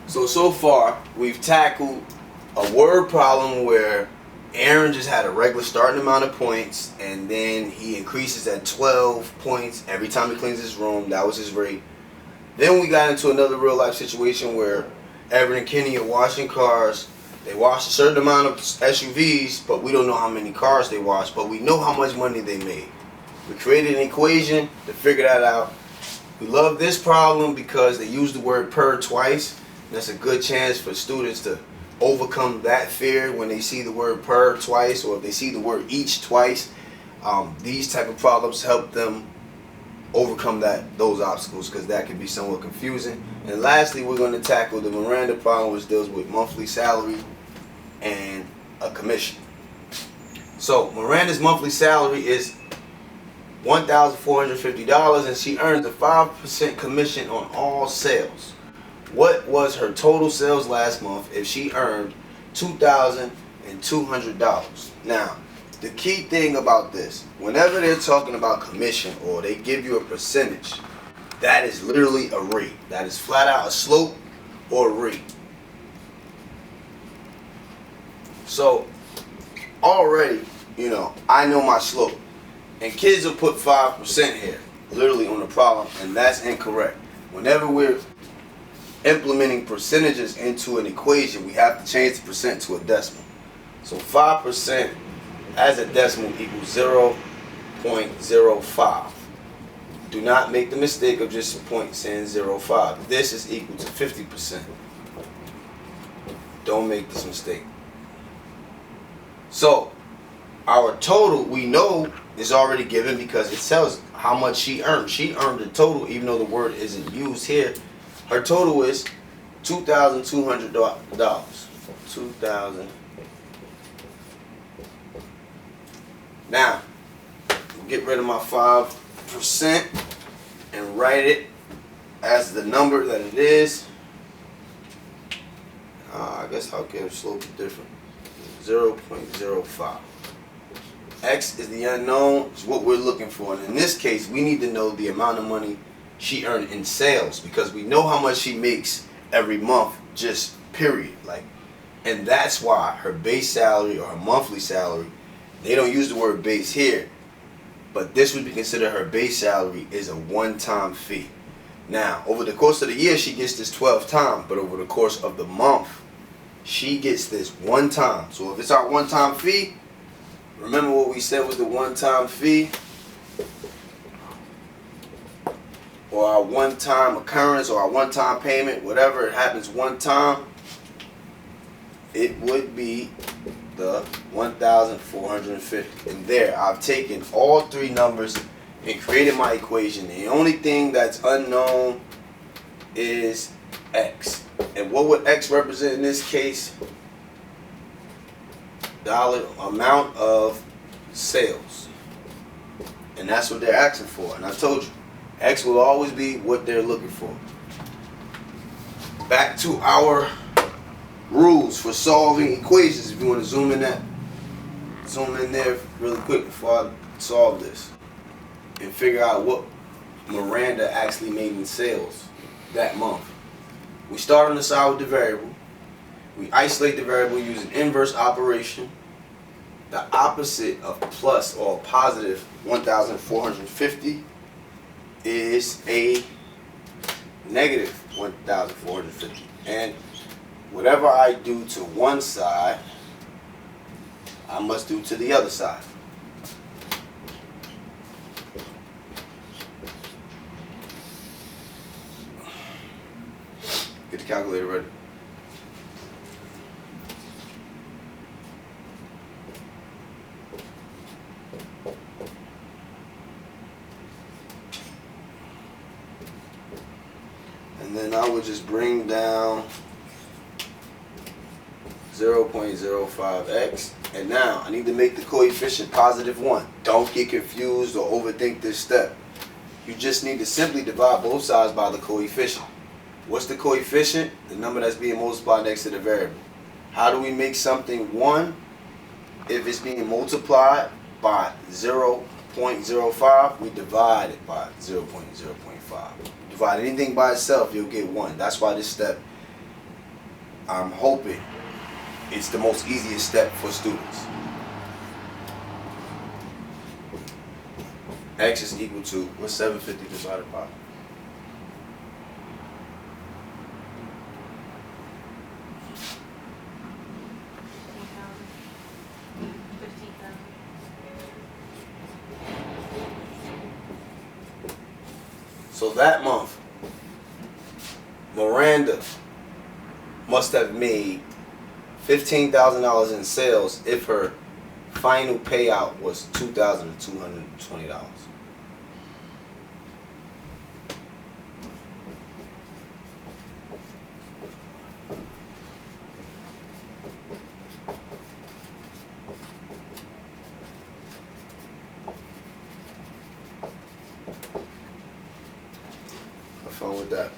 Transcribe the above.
So far, we've tackled a word problem where Aaron just had a regular starting amount of points, and then he increases at 12 points every time he cleans his room. That was his rate. Then we got into another real life situation where Evan and Kenny are washing cars. They wash a certain amount of SUVs, but we don't know how many cars they wash, but we know how much money they made. We created an equation to figure that out. We love this problem because they use the word per twice. That's a good chance for students to overcome that fear when they see the word per twice, or if they see the word each twice. These type of problems help them overcome those obstacles, because that can be somewhat confusing. And lastly, we're going to tackle the Miranda problem, which deals with monthly salary and a commission. So Miranda's monthly salary is $1,450, and she earns a 5% commission on all sales. What was her total sales last month if she earned $2,200? Now, the key thing about this, whenever they're talking about commission or they give you a percentage, that is literally a rate. That is flat out a slope or a rate. So already, I know my slope. And kids will put 5% here, literally on the problem, and that's incorrect. Whenever we're implementing percentages into an equation, we have to change the percent to a decimal. So 5% as a decimal equals 0.05. Do not make the mistake of just a point saying 0.5. This is equal to 50%. Don't make this mistake. So our total, we know, is already given because it tells how much she earned. She earned the total, even though the word isn't used here. Her total is $2,200. $2,000. Now, we'll get rid of my 5% and write it as the number that it is. I guess I'll give slope different. 0.05. X is the unknown, is what we're looking for. And in this case, we need to know the amount of money she earned in sales, because we know how much she makes every month, just period. And that's why her base salary or her monthly salary, they don't use the word base here, but this would be considered her base salary, is a one-time fee. Now, over the course of the year, she gets this 12 times, but over the course of the month, she gets this one time. So if it's our one-time fee, remember what we said was the one-time fee, or our one-time occurrence, or our one-time payment, whatever, it happens one time, it would be the 1,450. And there, I've taken all three numbers and created my equation. The only thing that's unknown is X. And what would X represent in this case? Dollar amount of sales. And that's what they're asking for. And I told you, X will always be what they're looking for. Back to our rules for solving equations. If you want to zoom in there really quick before I solve this and figure out what Miranda actually made in sales that month. We start on the side with the variable. We isolate the variable using inverse operation. The opposite of plus or positive 1,450 is a negative 1,450. And whatever I do to one side, I must do to the other side. Get the calculator ready. And then I would just bring down 0.05x. And now I need to make the coefficient positive 1. Don't get confused or overthink this step. You just need to simply divide both sides by the coefficient. What's the coefficient? The number that's being multiplied next to the variable. How do we make something 1? If it's being multiplied by 0.05, we divide it by 0.0.5. Divide anything by itself, you'll get 1. That's why this step I'm hoping it's the most easiest step for students. X is equal to, what's 750 divided by? So that month, Miranda must have made $15,000 in sales if her final payout was $2,220. Have fun with that.